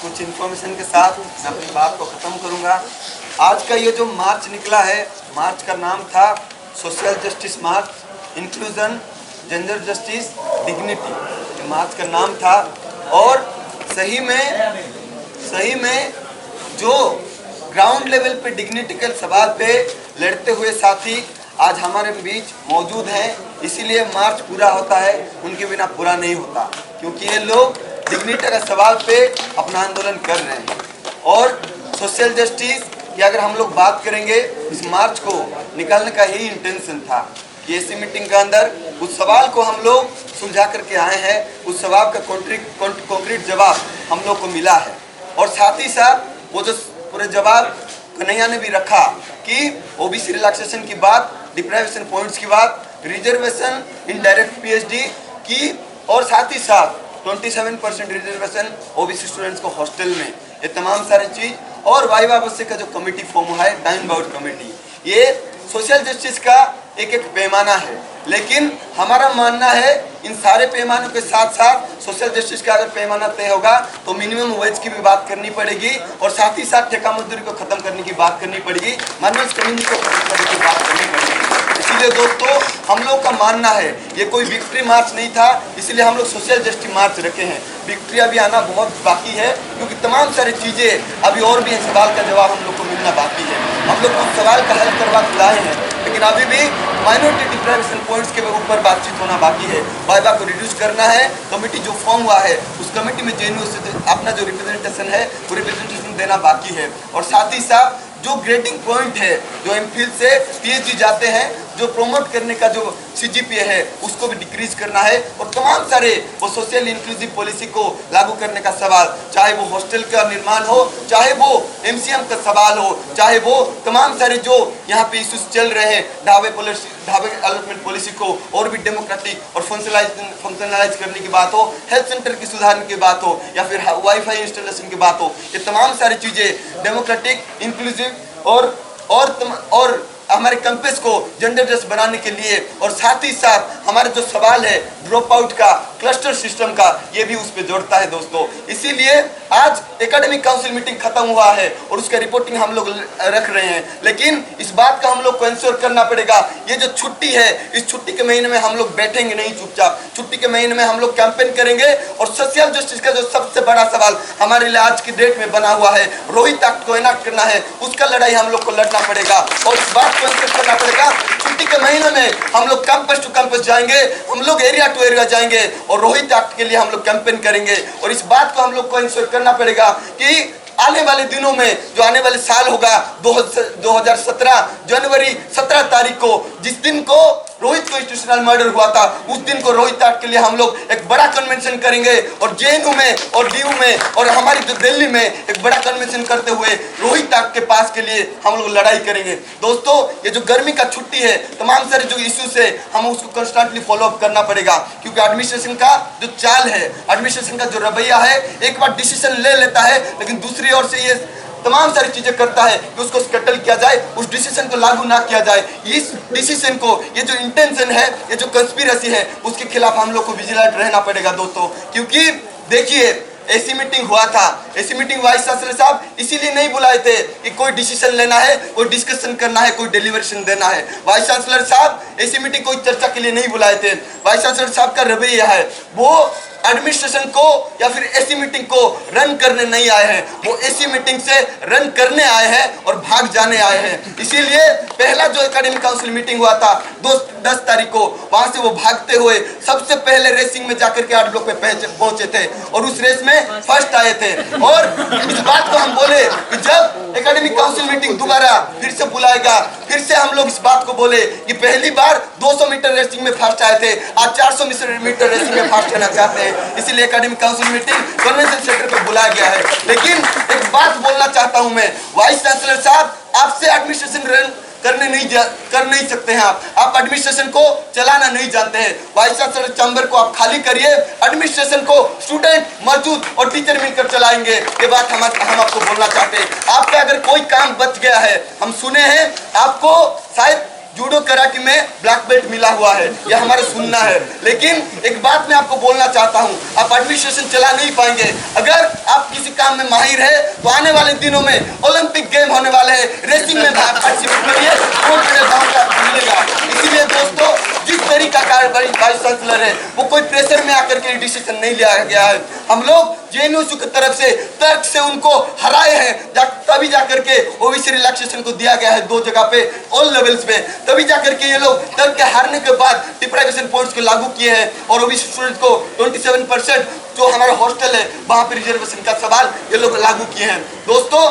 कुछ इन्फॉर्मेशन के साथ मैं अपनी बात को ख़त्म करूंगा। आज का ये जो मार्च निकला है, मार्च का नाम था सोशल जस्टिस मार्च, इंक्लूजन, जेंडर जस्टिस, डिग्निटी, ये मार्च का नाम था। और सही में जो ग्राउंड लेवल पे डिग्निटी के सवाल पे लड़ते हुए साथी आज हमारे बीच मौजूद हैं, इसीलिए मार्च पूरा होता है, उनके बिना पूरा नहीं होता, क्योंकि ये लोग डिग्निटी के सवाल पे अपना आंदोलन कर रहे हैं। और सोशल जस्टिस की अगर हम लोग बात करेंगे, इस मार्च को निकालने का यही इंटेंशन था कि ऐसी मीटिंग के अंदर उस सवाल को हम लोग सुलझा करके आए हैं, उस सवाल का कॉन्क्रीट जवाब हम लोग को मिला है। और साथ ही साथ वो जो पूरे जवाब कन्हैया ने भी रखा कि ओबीसी रिलैक्सेशन की बात, डिप्राइवेशन पॉइंट्स की बात, रिजर्वेशन इन डायरेक्ट पीएचडी की, और साथ ही साथ 27% रिजर्वेशन ओबीसी स्टूडेंट्स को हॉस्टल में, ये तमाम सारी चीज़। और वाइवा अवश्य का जो कमेटी फॉर्म हुआ है, टाइम बाउंड कमेटी, ये सोशल जस्टिस का एक पैमाना है। लेकिन हमारा मानना है इन सारे पैमानों के साथ साथ सोशल जस्टिस का अगर पैमाना तय होगा तो मिनिमम वेज की भी बात करनी पड़ेगी, और साथ ही साथ ठेका मजदूरी को खत्म करने की बात करनी पड़ेगी, माइनॉरिटीज कम्युनिटी को खत्म करने की बात करनी पड़ेगी। इसीलिए दोस्तों हम लोग का मानना है ये कोई विक्ट्री मार्च नहीं था, इसलिए हम लोग सोशल जस्टिस मार्च रखे हैं। विक्ट्री अभी आना बहुत बाकी है, क्योंकि तमाम सारी चीज़ें अभी और भी सवाल का जवाब हम लोग को मिलना बाकी है। हम लोग कुछ सवाल का हल करवा लाए हैं, लेकिन अभी भी माइनॉरिटी डिप्राइवेशन पॉइंट्स के ऊपर बातचीत होना बाकी है। वाइवा को रिड्यूस करना है, कमेटी जो फॉर्म हुआ है उस कमेटी में जेएनयू से अपना जो रिप्रेजेंटेशन है वो रिप्रेजेंटेशन देना बाकी है। और साथ ही साथ जो ग्रेडिंग पॉइंट है, जो एमफिल से पीएचडी जाते हैं, जो प्रोमोट करने का जो सीजीपीए है उसको भी डिक्रीज करना है। और तमाम सारे वो सोशल इंक्लूसिव पॉलिसी को लागू करने का सवाल, चाहे वो हॉस्टल का निर्माण हो, चाहे वो एमसीएम का सवाल हो, चाहे वो तमाम सारे जो यहाँ पे इश्यूज चल रहे हैं, ढाबे अलॉटमेंट पॉलिसी को और भी डेमोक्रेटिक और फंक्शनलाइज करने की बात हो, हेल्थ सेंटर की सुधारने की बात हो, या फिर वाईफाई इंस्टॉलेशन की बात हो, ये तमाम सारी चीज़ें डेमोक्रेटिक, इंक्लूसिव और हमारे कैंपस को जेंडर जस्ट बनाने के लिए, और साथ ही साथ हमारे जो सवाल है ड्रॉप आउट का, क्लस्टर सिस्टम का, ये भी उस पर जोड़ता है दोस्तों। इसीलिए आज एकेडमिक काउंसिल मीटिंग खत्म हुआ है और उसका रिपोर्टिंग हम लोग रख रहे हैं, लेकिन इस बात का हम लोग को इंश्योर करना पड़ेगा, ये जो छुट्टी है, इस छुट्टी के महीने में हम लोग बैठेंगे नहीं चुपचाप, छुट्टी के महीने में हम लोग कैंपेन करेंगे। और सोशल जस्टिस का जो सबसे बड़ा सवाल हमारे लिए आज की डेट में बना हुआ है, रोहित एक्ट को इनैक्ट करना है, उसका लड़ाई हम लोग को लड़ना पड़ेगा। और इस बात को इंश्योर करना पड़ेगा, छुट्टी के महीने में हम लोग कैंपस टू कैंपस जाएंगे, हम लोग एरिया टू एरिया जाएंगे और रोहित एक्ट के लिए हम लोग कैंपेन करेंगे। और इस बात को हम लोग को इंश्योर करना पड़ेगा कि आने वाले दिनों में, जो आने वाले साल होगा 2017 जनवरी 17 तारीख को, जिस दिन को रोहित को इंस्टीट्यूशनल मर्डर हुआ था, उस दिन को रोहित एक्ट के लिए हम लोग एक बड़ा कन्वेंशन करेंगे, और जेएनयू में और डीयू में और हमारी जो दिल्ली में एक बड़ा कन्वेंशन करते हुए रोहित एक्ट के पास के लिए हम लोग लड़ाई करेंगे। दोस्तों ये जो गर्मी का छुट्टी है, तमाम सारे जो इश्यूज है, हम उसको कंस्टेंटली फॉलो अप करना पड़ेगा, क्योंकि एडमिनिस्ट्रेशन का जो चाल है, एडमिनिस्ट्रेशन का जो रवैया है, एक बार डिसीजन ले लेता है, लेकिन दूसरी ओर से ये तमाम सारी चीजें करता है कि उसको स्कैटल किया जाए, उस डिसीजन को लागू ना किया जाए। इस डिसीजन को, ये जो इंटेंशन है, ये जो कंस्पिरेसी है, उसके खिलाफ हम लोग को विजिलेंट रहना पड़ेगा दोस्तों। क्योंकि देखिए ऐसी मीटिंग हुआ था, ऐसी मीटिंग वाइस चांसलर साहब इसीलिए नहीं बुलाए थे कि कोई डिसीजन लेना है, कोई डिस्कशन करना है, कोई डिलीवरेशन देना है। वाइस चांसलर साहब ऐसी मीटिंग कोई चर्चा के लिए नहीं बुलाए थे। वाइस चांसलर साहब का रवैया है, वो एडमिनिस्ट्रेशन को या फिर ऐसी मीटिंग को रन करने नहीं आए हैं, वो ऐसी मीटिंग से रन करने आए हैं और भाग जाने आए हैं। इसीलिए पहला जो एकेडमिक काउंसिल मीटिंग हुआ था 10 तारीख को, वहां से वो भागते हुए सबसे पहले रेसिंग में जाकर के 8 ब्लॉक पे पहुंचे थे और उस रेस में फर्स्ट आए थे। और इस बात को हम बोले कि जब एकेडमिक काउंसिल मीटिंग दोबारा फिर से बुलाएगा, फिर से हम लोग इस बात को बोले कि पहली बार 200 मीटर रेसिंग में फर्स्ट आए थे, आज 400 मीटर रेसिंग में फर्स्ट आना चाहते हैं। इसीलिए academic council meeting convention centre पे बुलाया गया है। लेकिन एक बात बोलना चाहता हूं मैं, वाइस चांसलर साहब, आपसे एडमिनिस्ट्रेशन रन कर नहीं सकते हैं। आप एडमिनिस्ट्रेशन को चलाना नहीं जानते हैं। वाइस चांसलर चैम्बर को आप खाली करिए, एडमिनिस्ट्रेशन को स्टूडेंट, मजदूर और टीचर मिलकर चलाएंगे। ये बात हम आपको बोलना चाहते हैं। आपका अगर कोई काम बच गया है, हम सुने हैं आपको शायद जूडो कराटे में ब्लैक बेल्ट मिला हुआ है, यह हमारा सुनना है। लेकिन एक बात मैं आपको बोलना चाहता हूँ, आप एडमिनिस्ट्रेशन चला नहीं पाएंगे। अगर आप किसी काम में माहिर है तो आने वाले दिनों में ओलंपिक गेम होने वाले हैं, रेसिंग में पार्टिसिपेट करिए, बहुत बड़े दाम का मिलेगा। इसीलिए दोस्तों, जिस तरीका का वाइस चांसलर है वो कोई प्रेशर में आकर के डिसीजन नहीं लिया गया है। हम लोग जेएनयू की तरफ से तर्क से उनको हराए हैं, तभी जाकर के ओबीसी रिलैक्सेशन को दिया गया है 2 जगह पे, ऑल लेवल्स पे। तभी जाकर के ये लोग तर्क के हारने के बाद डिप्राइवेशन पॉइंट्स को लागू किए हैं और ओबीसी स्टूडेंट को 27% जो हमारा हॉस्टल है वहां पे रिजर्वेशन का सवाल ये लोग लागू किए हैं। दोस्तों,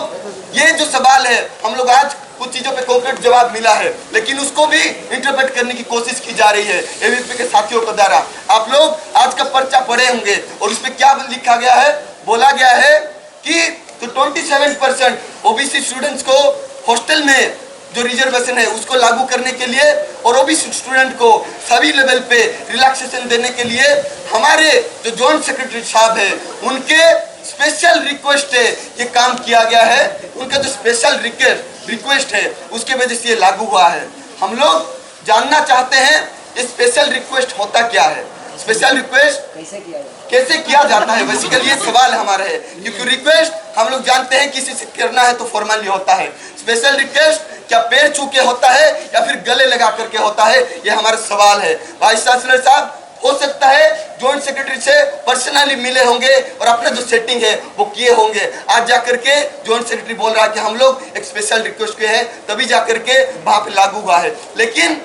ये जो सवाल है हम लोग आज कुछ चीजों पे कॉन्क्रीट जवाब मिला है, लेकिन उसको भी इंटरप्रेट करने की कोशिश की जा रही है एबीवीपी के साथियों के द्वारा। आप लोग आज का पर्चा पढ़े होंगे और उसमें क्या लिखा गया है, बोला गया है कि तो 27% ओबीसी स्टूडेंट्स को हॉस्टल में जो रिजर्वेशन है उसको लागू करने के लिए और ओबीसी स्टूडेंट को सभी लेवल पे रिलैक्सेशन देने के लिए हमारे जो जॉइंट सेक्रेटरी साहब है उनके स्पेशल रिक्वेस्ट है ये काम किया गया है। उनका जो स्पेशल रिक्वेस्ट है उसके वजह से ये लागू हुआ है। हम लोग जानना चाहते हैं ये स्पेशल रिक्वेस्ट होता क्या है, स्पेशल रिक्वेस्ट कैसे किया जाता है, बेसिकली ये सवाल हमारा है। क्योंकि रिक्वेस्ट हम लोग जानते हैं किसी से करना है तो फॉर्मली होता है, स्पेशल रिक्वेस्ट क्या पैर छू के होता है या फिर गले लगा करके होता है, ये हमारा सवाल है। वाइस चांसलर साहब, हो सकता है जॉइंट सेक्रेटरी से पर्सनली मिले होंगे और अपना जो सेटिंग है वो किए होंगे। आज जाकर के जॉइंट सेक्रेटरी बोल रहा है कि हम लोग एक स्पेशल रिक्वेस्ट किए हैं तभी जाकर के वहां पे लागू हुआ है। लेकिन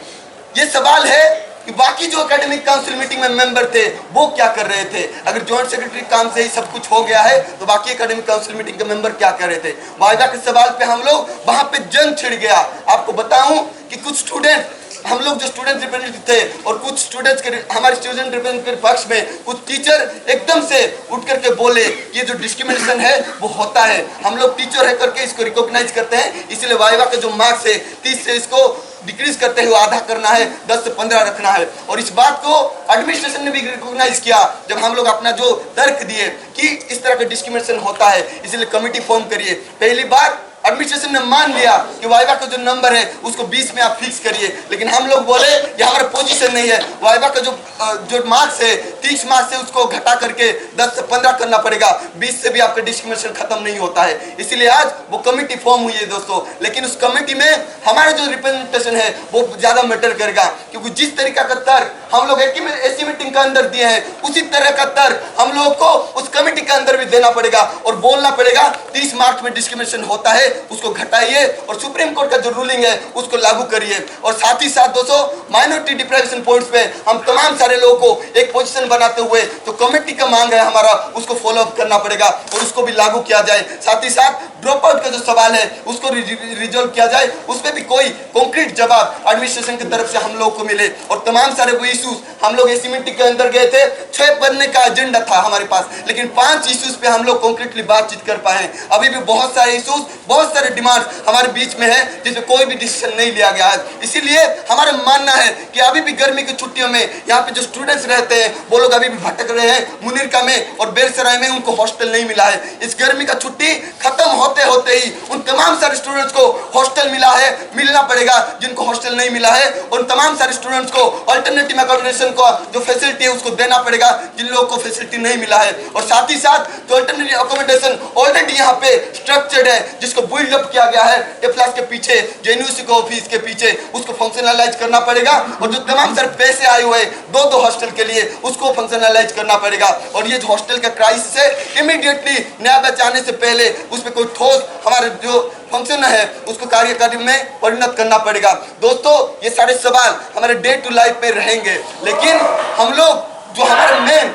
ये सवाल है कि बाकी जो एकेडमिक काउंसिल मीटिंग में मेंबर थे वो क्या कर रहे थे। अगर जॉइंट सेक्रेटरी काम से ही सब कुछ हो गया है तो बाकी एकेडमिक काउंसिल मीटिंग के मेंबर क्या कर रहे थे। वायदा के सवाल पे हम लोग वहां पे जंग छिड़ गया। आपको बताऊं कि कुछ स्टूडेंट, हम लोग जो स्टूडेंट रिप्रेजेंटेटिव थे और कुछ स्टूडेंट्स के, हमारे स्टूडेंट रिप्रेजेंटेटिव के पक्ष में कुछ टीचर एकदम से उठ करके बोले ये जो डिस्क्रिमिनेशन है वो होता है, हम लोग टीचर है करके इसको रिकॉग्नाइज करते हैं, इसलिए वाइवा के जो मार्क्स है 30 से इसको डिक्रीज करते हुए आधा करना है, 10 से 15 रखना है। और इस बात को एडमिनिस्ट्रेशन ने भी रिकॉग्नाइज किया जब हम लोग अपना जो तर्क दिए कि इस तरह का डिस्क्रिमिनेशन होता है, इसलिए कमेटी फॉर्म करिए। पहली बार एडमिनिस्ट्रेशन ने मान लिया कि वाइवा का जो नंबर है उसको 20 में आप फिक्स करिए, लेकिन हम लोग बोले ये हमारा पोजीशन नहीं है, वाइवा का जो मार्क्स है 30 मार्क्स है उसको घटा करके 10 से 15 करना पड़ेगा, 20 से भी आपका डिस्क्रिमिनेशन खत्म नहीं होता है। इसीलिए आज वो कमेटी फॉर्म हुई है दोस्तों। लेकिन उस कमेटी में हमारा जो रिप्रेजेंटेशन है वो ज्यादा मैटर करेगा, क्योंकि जिस तरीका का तर्क हम लोग ऐसी मीटिंग के अंदर दिए हैं उसी तरह का तर्क हम लोगों को उस कमेटी के अंदर भी देना पड़ेगा और बोलना पड़ेगा 30 मार्क्स में डिस्क्रिमिनेशन होता है उसको घटाइए और सुप्रीम कोर्ट का जो रूलिंग है उसको लागू करिए। और साथ ही साथ दोस्तों, माइनॉरिटी डिप्राइवेशन पॉइंट्स पे हम तमाम सारे लोगों को एक पोजीशन बनाते हुए जो कमेटी का मांग है हमारा उसको फॉलो अप करना पड़ेगा और उसको भी लागू किया जाए। साथ ही साथ ड्रॉप आउट का जो सवाल है उसको रिजॉल्व किया जाए, उस पर भी कोई कॉन्क्रीट जवाब एडमिनिस्ट्रेशन की तरफ से हम लोग को मिले। और तमाम सारे वो इश्यूज हम लोग ऐसी मीटिंग के अंदर गए थे, 6 बनने का एजेंडा था हमारे पास, लेकिन 5 इश्यूज पे हम लोग कॉन्क्रीटली बातचीत कर पाए। अभी भी बहुत सारे इश्यूज, बहुत सारे डिमांड्स हमारे बीच में है जिसमें कोई भी डिसीजन नहीं लिया गया है। इसीलिए हमारा मानना है कि अभी भी गर्मी की छुट्टियों में यहाँ पे जो स्टूडेंट्स रहते हैं वो लोग अभी भी भटक रहे हैं। मुनीरका में और बेलसराय में उनको हॉस्टल नहीं मिला है। इस गर्मी का छुट्टी खत्म होते होते ही उन तमाम सारे स्टूडेंट्स को हॉस्टल मिला है, मिलना पड़ेगा। जिनको हॉस्टल नहीं मिला है उन तमाम सारे स्टूडेंट्स को अल्टरनेटिव अकोमोडेशन को जो फैसिलिटी है उसको देना पड़ेगा जिन लोगों को फैसिलिटी नहीं मिला है। और साथ ही साथ जो अल्टरनेटिव अकोमोडेशन ऑलरेडी यहाँ पे स्ट्रक्चर्ड है, जिसको बिल्ड अप किया गया है टेफ्लास के पीछे, जेएनयू के ऑफिस के पीछे, उसको फंक्शनलाइज करना पड़ेगा। और जो तमाम सारे पैसे आए हुए 2-2 हॉस्टल के लिए उसको फंक्शनलाइज करना पड़ेगा। और ये जो हॉस्टल का क्राइसिस है इमीडिएटली नया बैच आने से पहले उस पर कोई ठोस हमारे जो फंक्शन है उसको कार्यकारी में परिणत करना पड़ेगा। दोस्तों, ये सारे सवाल हमारे डे टू लाइफ में रहेंगे, लेकिन हम लोग जो हमारा मेन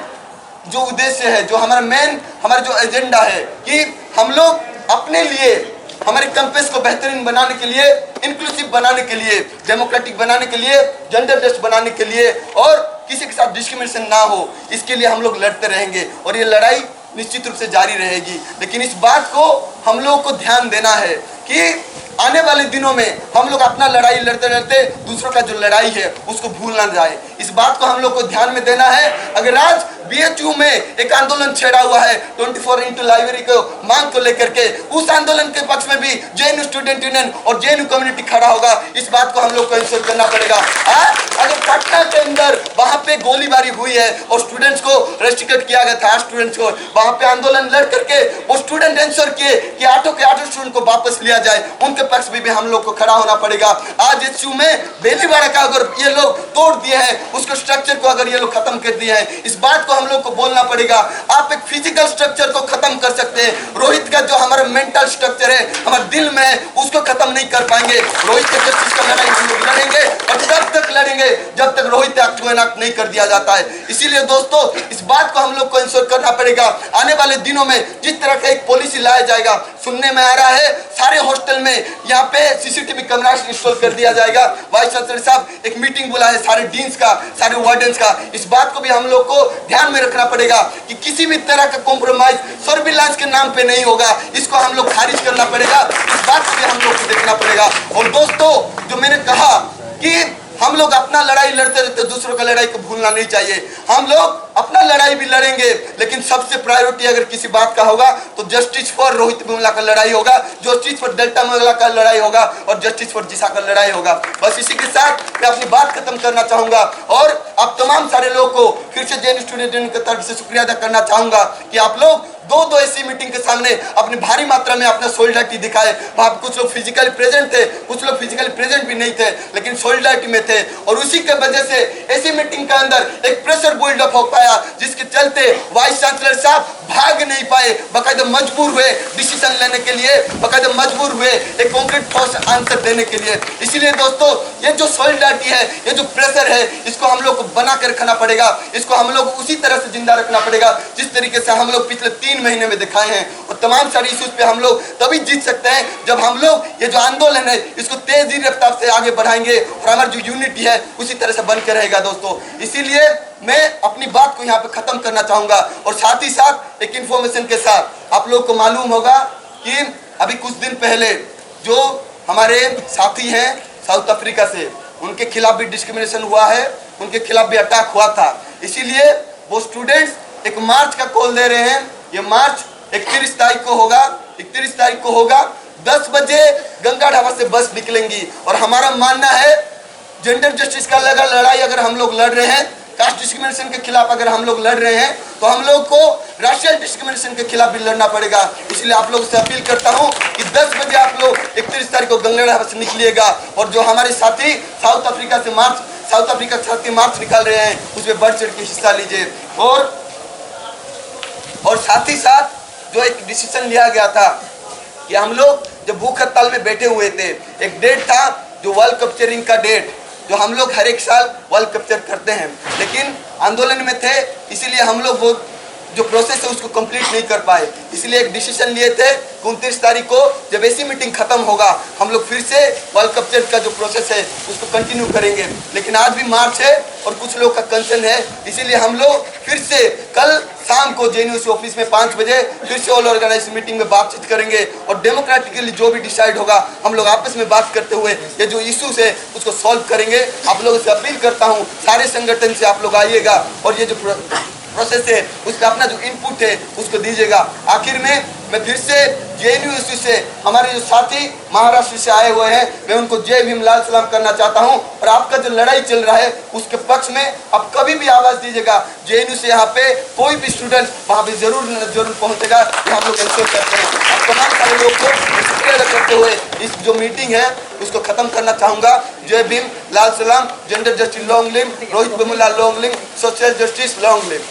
जो उद्देश्य है, जो हमारा जो एजेंडा है कि हम लोग अपने लिए हमारे कैंपस को बेहतरीन बनाने के लिए, इंक्लूसिव बनाने के लिए, डेमोक्रेटिक बनाने के लिए, जेंडर बेस्ड बनाने के लिए और किसी के साथ डिस्क्रिमिनेशन ना हो, इसके लिए हम लोग लड़ते रहेंगे और ये लड़ाई निश्चित रूप से जारी रहेगी। लेकिन इस बात को हम लोगों को ध्यान देना है कि आने वाले दिनों में हम लोग अपना लड़ाई लड़ते लड़ते दूसरों का जो लड़ाई है उसको भूल ना जाए। इस बात को हम लोग को ध्यान में देना है। अगर आज बीएचयू में एक आंदोलन छेड़ा हुआ है 24x लाइब्रेरी को मांग को लेकर के, उस आंदोलन के पक्ष में भी जेएनयू स्टूडेंट यूनियन और जेएनयू कम्युनिटी खड़ा होगा। इस बात को हम लोग को इंश्योर करना पड़ेगा। अगर पटना के अंदर वहां पे गोलीबारी हुई है और स्टूडेंट्स को रेस्ट्रिक्ट किया गया था, स्टूडेंट्स को वहां पे आंदोलन लड़ करके वो स्टूडेंट इंश्योर किए कि आठों के आठों स्टूडेंट को वापस लिया जाए, उनके पक्ष में भी हम लोग को खड़ा होना पड़ेगा। आज एचयू में बेलीवाड़ा का अगर ये लोग तोड़ दिए हैं, उसको स्ट्रक्चर को अगर ये लोग खत्म कर दिए हैं, इस बात को हम लोग को बोलना पड़ेगा। आप एक फिजिकल स्ट्रक्चर को खत्म कर सकते हैं, रोहित का जो हमारा मेंटल स्ट्रक्चर है, हमारे दिल में है, उसको खत्म नहीं कर पाएंगे। रोहित के जस्टिस का लड़ाई हम लोग लड़ेंगे और तब तक लड़ेंगे जब तक रोहित एक्ट को इनाक्ट नहीं कर दिया जाता है। इसीलिए दोस्तों इस बात को हम लोग को इंश्योर करना पड़ेगा। आने वाले दिनों में जिस तरह का एक पॉलिसी लाया जाएगा, सुनने में आ रहा है सारे हॉस्टल में यहाँ पे सीसीटीवी कैमरा इंस्टॉल कर दिया जाएगा। वाइस चांसलर साहब एक मीटिंग बुला है सारे डीन्स का, सारे वार्डन्स का। इस बात को भी हम लोग को ध्यान में रखना पड़ेगा कि किसी भी तरह का कॉम्प्रोमाइज सर्विलांस के नाम पे नहीं होगा। इसको हम लोग खारिज करना पड़ेगा। इस बात को भी हम लोग को देखना पड़ेगा। और दोस्तों जो मैंने कहा कि हम लोग अपना लड़ाई लड़ते रहते, दूसरों का लड़ाई को भूलना नहीं चाहिए। हम लोग अपना लड़ाई भी लड़ेंगे, लेकिन सबसे प्रायोरिटी अगर किसी बात का होगा तो जस्टिस फॉर रोहित वेमुला का लड़ाई होगा, जस्टिस फॉर डेल्टा वेमुला का लड़ाई होगा और जस्टिस फॉर जिसा का लड़ाई होगा। बस इसी के साथ मैं अपनी बात खत्म करना चाहूंगा और आप तमाम सारे लोग को फिर से जेएनयू स्टूडेंट यूनियन की तरफ से शुक्रिया अदा करना चाहूंगा कि आप लोग दो ऐसी मीटिंग के सामने अपनी भारी मात्रा में अपना सोलिडारिटी दिखाए। वहां कुछ लोग फिजिकली प्रेजेंट थे, कुछ लोग फिजिकली प्रेजेंट भी नहीं थे, लेकिन सोलिडारिटी में थे। और उसी के वजह से ऐसी मीटिंग के अंदर एक प्रेशर बिल्डअप हो पाया, जिसके चलते वाइस चांसलर साहब भाग नहीं पाए, बाकायदा मजबूर हुए डिसीजन लेने के लिए, बाकायदा मजबूर हुए एक कॉन्क्रीट ठोस आंसर देने के लिए। इसीलिए दोस्तों ये जो सोलिडारिटी है, ये जो प्रेशर है, इसको हम लोग को बना के रखना पड़ेगा। इसको हम लोग उसी तरह से जिंदा रखना पड़ेगा जिस तरीके से हम लोग पिछले 3 महीने में दिखाए हैं। और तमाम सारी इश्यूज पे हम लोग तभी जीत सकते हैं जब हम लोग ये जो आंदोलन है इसको तेजी रफ्तार से आगे बढ़ाएंगे और हमारी जो यूनिटी है उसी तरह से बन के रहेगा दोस्तों। इसीलिए मैं अपनी बात को यहाँ पे खत्म करना चाहूंगा और साथ ही साथ एक इंफॉर्मेशन के साथ आप लोग को मालूम होगा कि अभी कुछ दिन पहले जो हमारे साथी हैं साउथ अफ्रीका से, उनके खिलाफ भी डिस्क्रिमिनेशन हुआ है, उनके खिलाफ भी अटैक हुआ था। इसीलिए वो स्टूडेंट्स एक मार्च का कॉल दे रहे हैं। ये मार्च 31 तारीख को होगा, 31 तारीख को होगा। 10 बजे गंगा ढाबा से बस निकलेंगी और हमारा मानना है जेंडर जस्टिस का लड़ाई अगर हम लोग लड़ रहे हैं, कास्ट डिस्क्रिमिनेशन के खिलाफ अगर हम लोग लड़ रहे हैं, तो हम लोग को राशियल डिस्क्रिमिनेशन के खिलाफ भी लड़ना पड़ेगा। इसलिए आप लोगों से अपील करता हूं कि 10 बजे आप लोग 31 तारीख को गंगा ढाबा से निकलिएगा और जो हमारे साथी साउथ अफ्रीका के साथी मार्च निकाल रहे हैं उसमें बढ़ चढ़ के हिस्सा लीजिए। और साथ ही साथ जो एक डिसीजन लिया गया था कि हम लोग जब भूख हड़ताल में बैठे हुए थे, एक डेट था जो वर्ल्ड कैप्चरिंग का डेट, जो हम लोग हर एक साल वर्ल्ड कैप्चर करते हैं, लेकिन आंदोलन में थे इसीलिए हम लोग वो जो प्रोसेस है उसको कंप्लीट नहीं कर पाए। इसलिए एक डिसीजन लिए थे 29 तारीख को जब ऐसी मीटिंग खत्म होगा हम लोग फिर से वर्ल्ड कैप्चर का जो प्रोसेस है उसको कंटिन्यू करेंगे। लेकिन आज भी मार्च है और कुछ लोग का कंसर्न है, इसीलिए हम लोग फिर से कल शाम को जेएनयू ऑफिस में 5 बजे फिर से ऑल ऑर्गेनाइज मीटिंग में बातचीत करेंगे और डेमोक्रेटिकली जो भी डिसाइड होगा हम लोग आपस में बात करते हुए ये जो इश्यूज है उसको सॉल्व करेंगे। आप लोगों से अपील करता हूँ सारे संगठन से आप लोग आइएगा और ये जो प्रोसेस है उसका अपना जो इनपुट है उसको दीजिएगा। आखिर में मैं फिर से जेएनयू से हमारे जो साथी महाराष्ट्र से आए हुए हैं मैं उनको जय भीम लाल सलाम करना चाहता हूं और आपका जो लड़ाई चल रहा है उसके पक्ष में आप कभी भी आवाज दीजिएगा। जेएनयू से यहाँ पे कोई भी स्टूडेंट वहाँ पे जरूर पहुँचेगा, हम लोग इंश्योर करते हैं। आप तमाम सारे लोग को शुक्रिया अदा करते हुए इस जो मीटिंग है उसको खत्म करना चाहूंगा। जय भीम लाल सलाम, gender justice long live, Rohit Vemula long live, social justice long live.